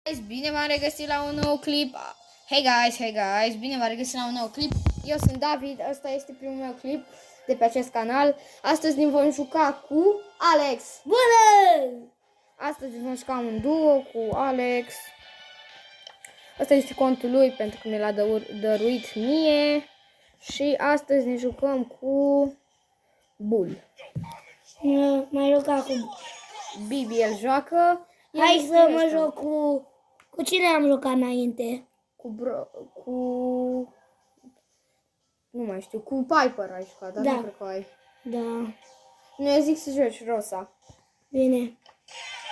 Guys, bine v-am regăsit la un nou clip. Hey guys, bine v-am regăsit la un nou clip. Eu sunt David, ăsta este primul meu clip de pe acest canal. Astăzi ne vom juca cu Alex. Bună! Astăzi vom juca un duo cu Alex. Ăsta este contul lui pentru că mi l-a dăruit mie. Și astăzi ne jucăm cu Bull. Mai joc acum. Bibi el joacă. Hai să mă joc cu... Cu cine am jucat înainte? Nu mai știu, cu Piper ai jucat, dar Da. nu cred că ai. Da. Nu, eu zic să joci Rosa. Bine.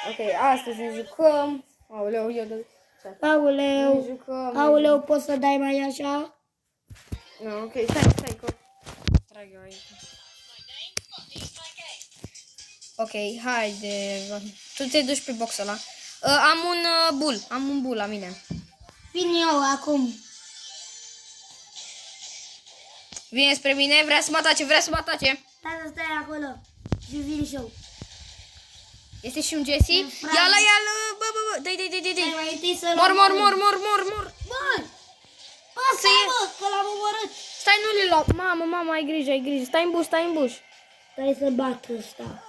Ok, astăzi ne jucăm. Aoleu, eu de... Ne Aoleu. jucăm. Aoleu, poți să dai mai așa? No, ok, stai că... Trag eu aici. Ok, haide. Tu te duci pe boxul ăla. Am un bull la mine. Vin eu acum. Vine spre mine, vrea să mă atace. Stai să stai acolo. Și vin și eu. Este și un Jesse. Ia-l, dai. Stai mai întâi să... Mor. Bun! Pasă-mă, că l-am omorât. Stai, nu le lua. Mamă, ai grijă. Stai în buș. Stai să bat ăsta.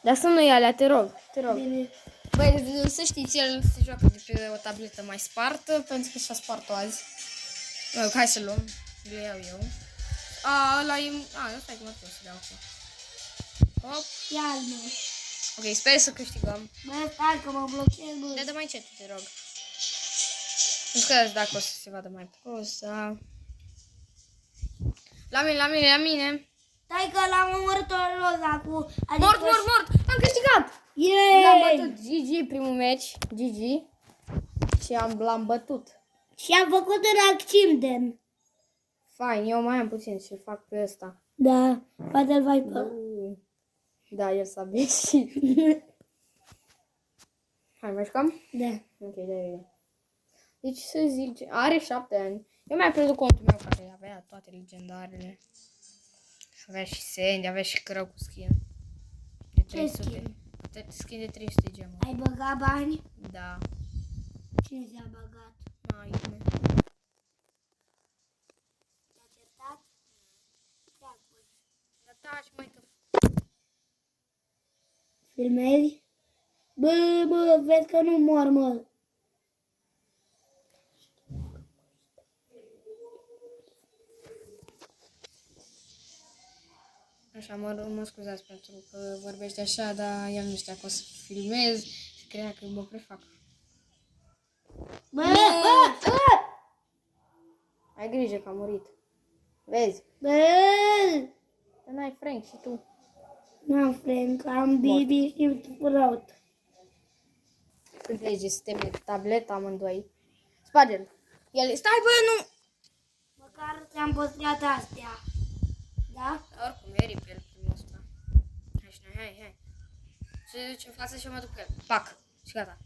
Dar să nu-i alea, te rog. Bine. Băi, să știți, el se joacă de pe o tabletă mai spartă, pentru că și-a spart-o azi. Hai să luăm. Le iau eu. Ăla e... ăsta e cum ar trebui să le iau acum. Hop. Ia-l, mă. Ok, sper să câștigăm. Bă, stai că mă blochez, bă. Dă mai încet, te rog. Nu știu dacă o să se vadă mai prost, da. La mine. Stai că l-am omorât-o Rosa cu... Mort! Am câștigat! Yay! L-am bătut. GG, primul meci. GG. Și l-am bătut. Și am făcut un accident. Fain, eu mai am puțin și fac pe ăsta. Da, poate-l vai pe... Da, el s-a beșit. Hai, mai jucăm? Da. Ok, da. Deci să zic, are 7 ani. Eu mi-am pierdut contul meu care avea toate legendarele. Avea și Sandy, avea și Crău cu skin. De 300. Skin de 300 gemuri. Ai băgat bani? Da. Cine ți-a băgat? Mai bine. Te-a certat? Da, taci, mai că... Filmezi? Bă, vezi că nu mor, mă. Așa, mă scuzați pentru că vorbește așa, dar el nu știa că o să filmez și credea că mă prefac. Bă! Ai grijă că a murit. Vezi? Bă! Dar n-ai Frank și tu. N-am Frank, am Bibi și Sprout. Înțelege, suntem pe tabletă amândoi. Sparge-l. Stai, bă, nu! Măcar ți-am păstrat astea. Da? Oricum, e pe el primul ăsta. Hai. Se duce în față și eu mă duc pe el. Pac. Și gata.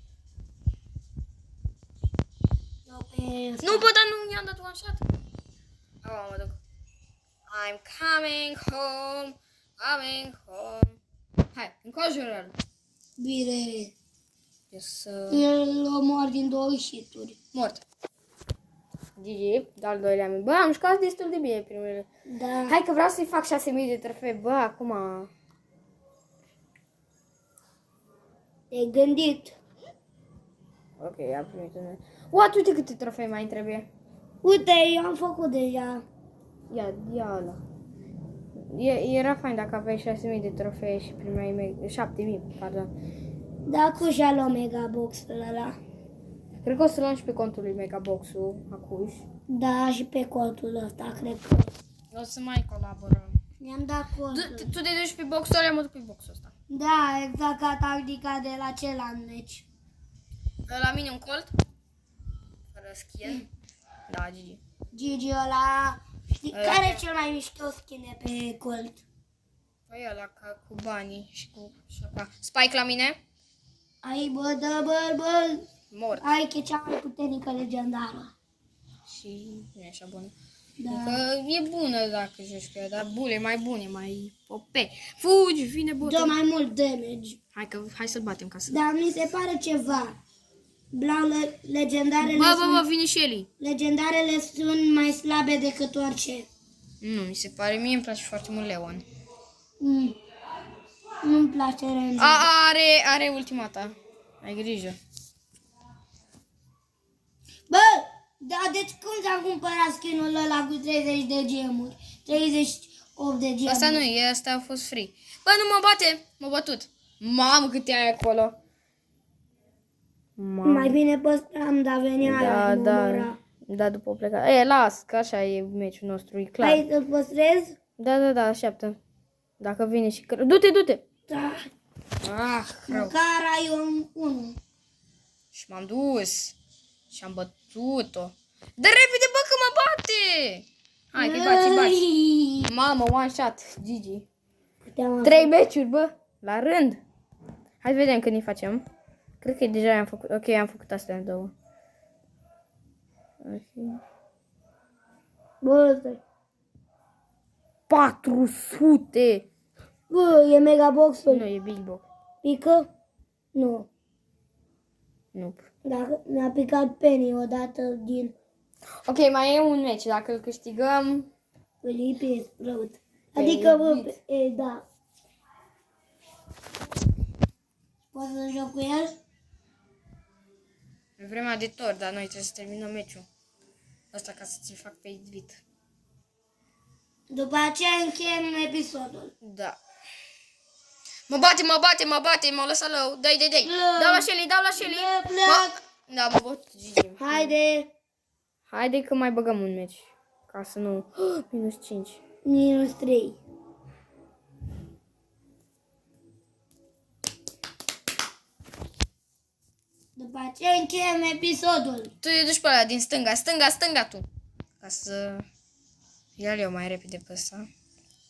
Nu, bă, dar nu i-am dat one shot. Mă duc. I'm coming home. Hai, înconjură-l. Bine. Yes, El omor din 2 hit-uri. mort. GG, al doilea meu. Bă, am jucat destul de bine primele. Da. Hai că vreau să-i fac 6000 de trofee. Bă, acum... Te-ai gândit. Ok, am primit un... Uite câte trofei mai trebuie. Uite, eu am făcut deja. Ia ăla. Era fain dacă aveai 6000 de trofee și primeai 7000, pardon. Da, cu și-a luat Megabox-ul ăla. Cred că o să luăm și pe contul lui Megabox-ul, acuși. Da, și pe contul ăsta, cred că. O să mai colaborăm. Mi-am dat contul. Tu te duci pe boxul ăla, mă duc pe boxul ăsta. Da, exact ca tactica de la celălalt meci. La mine un colt. Fără skin. Da, GG. Gigi ăla... Știi Ăla care pe- e cel mai mișto skin de pe Colt? Păi ăla cu banii și cu șapa. Spike la mine. Ai bă, bă, Mort. ai că e cea mai puternică legendară. Și nu e așa bună. Da. Că e bună dacă joci cu ea, dar bule mai bune, mai OP. Fugi, vine botul. Dă mai mult damage. Hai să-l batem ca să... Dar mi se pare ceva. Blau, legendarele Bă, vine și Eli. legendarele sunt mai slabe decât orice. Nu, mi se pare, mie îmi place foarte mult Leon. Nu-mi place Ranger. Are ultimata. Ai grijă. Bă, da, deci cum ți-am cumpărat skin-ul ăla cu 30 de gemuri? 38 de gemuri. Asta nu e, asta a fost free. Bă, nu mă bate, m-a bătut. Mamă, câte ai acolo. Mamă. Mai bine păstram, dar venea aia, nu omora. Da, după o plecare. E, las, că așa e meciul nostru, e clar. Hai să-l păstrez? Da, așteaptă. Dacă vine și Du-te! Da. Ah, rău. Măcar ai unul. Și m-am dus. Și am bătut-o. Dă repede, bă, că mă bate! Hai, că bați. Mamă, one shot, Gigi. 3 meciuri, bă, la rând. Hai să vedem când îi facem. Cred că deja am făcut. Ok, am făcut astea două. Okay. Bă, stai. 400! Bă, e megaboxul. Nu, e big box. Pică? Nu. Nu. Dacă mi-a picat Penny odată din... Ok, mai e un meci. Dacă îl câștigăm... Îl iei pe răut. Adică, bă, da. Poți să joc cu el? E vremea de tor, dar noi trebuie să terminăm meciul. Asta ca să ți-l fac pe Edvit. După aceea încheiem episodul. Da. Mă bate, m-a lăsat lău. Dai. Dau la Shelly. Da, mă băt, Gigi. Haide că mai băgăm un meci. Ca să nu... -5. -3. După aceea încheiem episodul. Tu te duci pe ăla din stânga tu. Ca să... Ia-l eu mai repede pe ăsta.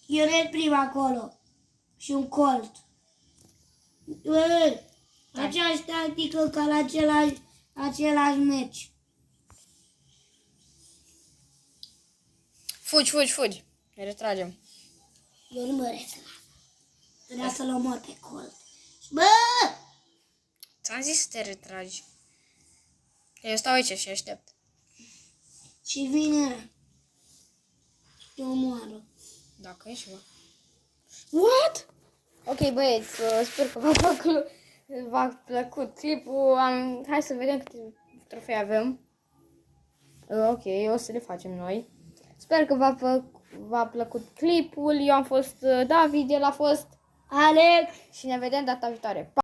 Eu merg prima acolo. Și un colt. Aceeași tactică ca la același meci. Fugi. Ne retragem. Eu nu mă retrag. Trebuia să-l omor pe colt. Bă! Ți-am zis să te retragi. Eu stau aici și aștept. Și vine. Și te omoară. Dacă e ceva. What? Ok, băieți, sper că v-a plăcut clipul. Hai să vedem câte trofei avem. Ok, o să le facem noi. Sper că v-a plăcut clipul. Eu am fost David, el a fost Alex! și ne vedem data viitoare.